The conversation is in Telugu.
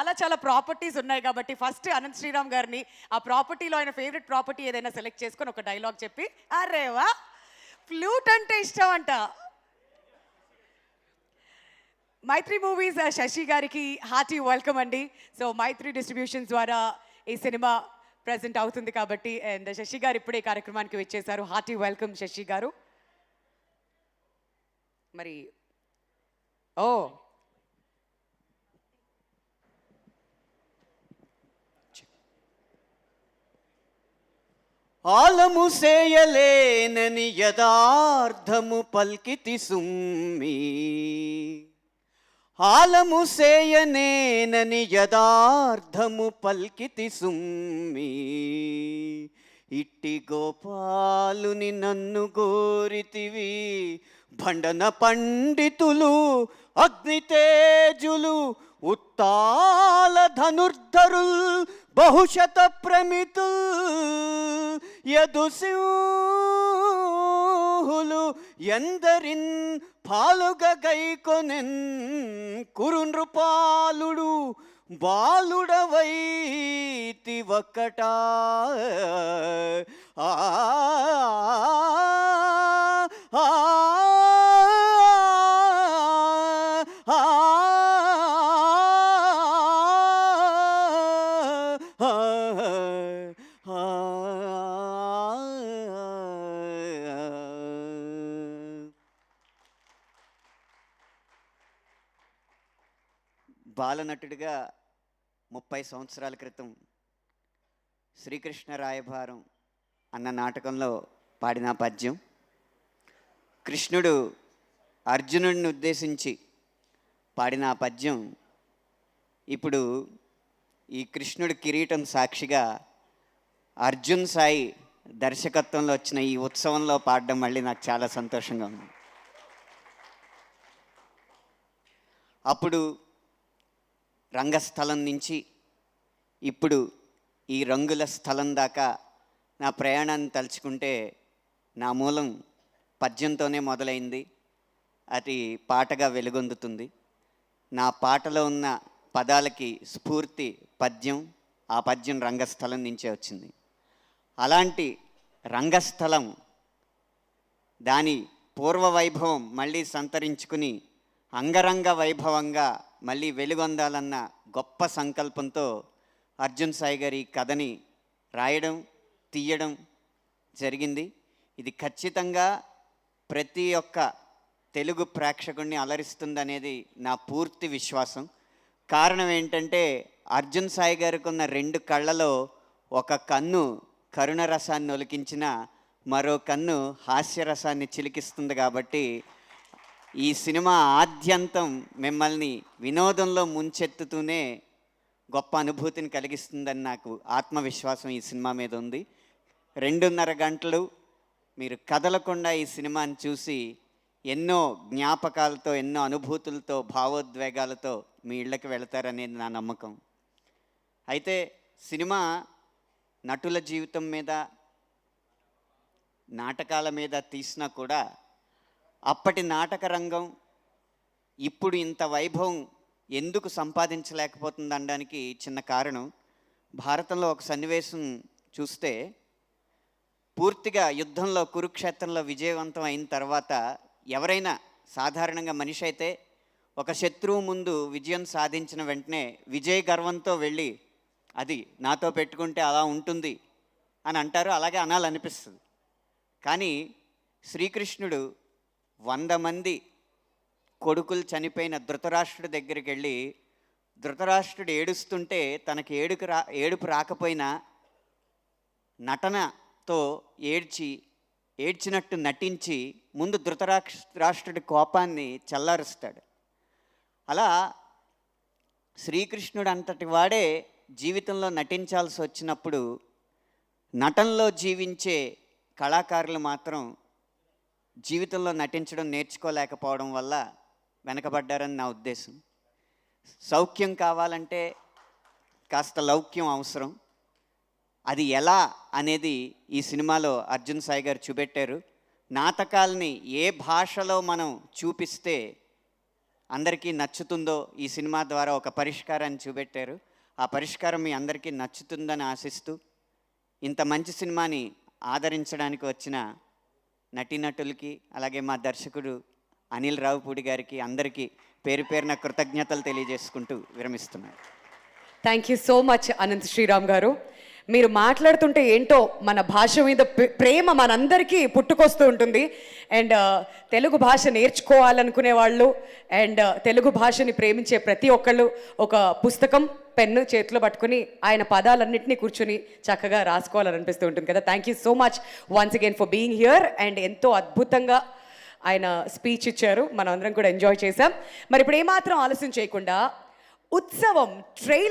చాలా చాలా ప్రాపర్టీస్ ఉన్నాయి కాబట్టి ఫస్ట్ అనంత్ శ్రీరామ్ గారిని ఆ ప్రాపర్టీలో ఆయన ఫేవరెట్ ప్రాపర్టీ ఏదైనా సెలెక్ట్ చేసుకొని ఒక డైలాగ్ చెప్పి అరే వా ఫ్లూట్ అంటే ఇష్టం అంట. మైత్రి మూవీస్ శశి గారికి హార్టీ వెల్కమ్ అండి. సో మైత్రి డిస్ట్రిబ్యూషన్స్ ద్వారా ఈ సినిమా ప్రెజెంట్ అవుతుంది కాబట్టి అండ్ శశి గారు ఇప్పుడే ఈ కార్యక్రమానికి వచ్చేసారు. హార్టీ వెల్కమ్ శశి గారు. మరి ఓ ఆలము సేయలేనని యదార్థము పల్కితి సుమ్మి, ఆలము సేయనేనని యదార్థము పల్కితి సుమ్మి, ఇట్టి గోపాలుని నన్ను గోరితివి భండన పండితులు అగ్నితేజులు ఉత్తాల ధనుర్ధరుల్ బహుశత ప్రమితు యదుసింహులు ఎందరిన్ పాలుగ గైకొనెన్ కురు నృపాలుడు బాలుడవైతి ఒక్కటా ఆ బాలనటుడిగా 30 సంవత్సరాల క్రితం శ్రీకృష్ణ రాయభారం అన్న నాటకంలో పాడిన పద్యం, కృష్ణుడు అర్జునుడిని ఉద్దేశించి పాడిన పద్యం ఇప్పుడు ఈ కృష్ణుడి కిరీటం సాక్షిగా అర్జున్ సాయి దర్శకత్వంలో వచ్చిన ఈ ఉత్సవంలో పాడడం మళ్ళీ నాకు చాలా సంతోషంగా ఉంది. అప్పుడు రంగస్థలం నుంచి ఇప్పుడు ఈ రంగుల స్థలం దాకా నా ప్రయాణాన్ని తలుచుకుంటే నా మూలం పద్యంతోనే మొదలైంది, అది పాటగా వెలుగొందుతుంది. నా పాటలో ఉన్న పదాలకి స్ఫూర్తి పద్యం, ఆ పద్యం రంగస్థలం నుంచే వచ్చింది. అలాంటి రంగస్థలం దాని పూర్వ వైభవం మళ్ళీ సంతరించుకుని అంగరంగ వైభవంగా మళ్ళీ వెలుగొందాలన్న గొప్ప సంకల్పంతో అర్జున్ సాయి గారి కథని రాయడం తీయడం జరిగింది. ఇది ఖచ్చితంగా ప్రతి ఒక్క తెలుగు ప్రేక్షకుడిని అలరిస్తుందనేది నా పూర్తి విశ్వాసం. కారణం ఏంటంటే అర్జున్ సాయి గారికి ఉన్న 2 కళ్ళలో ఒక కన్ను కరుణ రసాన్ని ఒలికించిన మరో కన్ను హాస్యరసాన్ని చిలికిస్తుంది. కాబట్టి ఈ సినిమా ఆద్యంతం మిమ్మల్ని వినోదంలో ముంచెత్తుతూనే గొప్ప అనుభూతిని కలిగిస్తుందని నాకు ఆత్మవిశ్వాసం ఈ సినిమా మీద ఉంది. 2.5 గంటలు మీరు కదలకుండా ఈ సినిమాని చూసి ఎన్నో జ్ఞాపకాలతో, ఎన్నో అనుభూతులతో, భావోద్వేగాలతో మీ ఇళ్ళకి వెళతారనేది నా నమ్మకం. అయితే సినిమా నటుల జీవితం మీద, నాటకాల మీద తీసినా కూడా అప్పటి నాటక రంగం ఇప్పుడు ఇంత వైభవం ఎందుకు సంపాదించలేకపోతుంది అనడానికి చిన్న కారణం, భారతంలో ఒక సన్నివేశం చూస్తే పూర్తిగా యుద్ధంలో కురుక్షేత్రంలో విజయవంతం అయిన తర్వాత ఎవరైనా సాధారణంగా మనిషి అయితే ఒక శత్రువు ముందు విజయం సాధించిన వెంటనే విజయ గర్వంతో వెళ్ళి అది నాతో పెట్టుకుంటే అలా ఉంటుంది అని అంటారు, అలాగే అనాలనిపిస్తుంది. కానీ శ్రీకృష్ణుడు 100 మంది కొడుకులు చనిపోయిన ధృతరాష్ట్రుడి దగ్గరికి వెళ్ళి ధృతరాష్ట్రుడు ఏడుస్తుంటే తనకి ఏడుపు రాకపోయినా నటనతో ఏడ్చినట్టు నటించి ముందు ధృతరాష్ట్రుడి కోపాన్ని చల్లారుస్తాడు. అలా శ్రీకృష్ణుడు అంతటి వాడే జీవితంలో నటించాల్సి వచ్చినప్పుడు నటనలో జీవించే కళాకారులు మాత్రం జీవితంలో నటించడం నేర్చుకోలేకపోవడం వల్ల వెనకబడ్డారని నా ఉద్దేశం. సౌఖ్యం కావాలంటే కాస్త లౌక్యం అవసరం. అది ఎలా అనేది ఈ సినిమాలో అర్జున్ సాయి గారు చూపెట్టారు. నాటకాల్ని ఏ భాషలో మనం చూపిస్తే అందరికీ నచ్చుతుందో ఈ సినిమా ద్వారా ఒక పరిష్కారాన్ని చూపెట్టారు. ఆ పరిష్కారం మీ అందరికీ నచ్చుతుందని ఆశిస్తూ ఇంత మంచి సినిమాని ఆదరించడానికి వచ్చిన నటీనటులకి అలాగే మా దర్శకుడు అనిల్ రావుపూడి గారికి అందరికీ పేరు పేరున కృతజ్ఞతలు తెలియజేసుకుంటూ విరమిస్తున్నాను. Thank you so much Anant Sriram గారు. మీరు మాట్లాడుతుంటే ఏంటో మన భాష మీద ప్రేమ మనందరికీ పుట్టుకొస్తూ ఉంటుంది. అండ్ తెలుగు భాష నేర్చుకోవాలనుకునే వాళ్ళు అండ్ తెలుగు భాషని ప్రేమించే ప్రతి ఒక్కళ్ళు ఒక పుస్తకం పెన్ను చేతిలో పట్టుకుని ఆయన పదాలన్నింటినీ కూర్చుని చక్కగా రాసుకోవాలని అనిపిస్తూ ఉంటుంది కదా. Thank you so much once again for being here. And ఎంతో అద్భుతంగా ఆయన స్పీచ్ ఇచ్చారు, మనం అందరం కూడా ఎంజాయ్ చేసాం. మరి ఇప్పుడు ఏమాత్రం ఆలస్యం చేయకుండా ఉత్సవం ట్రైలర్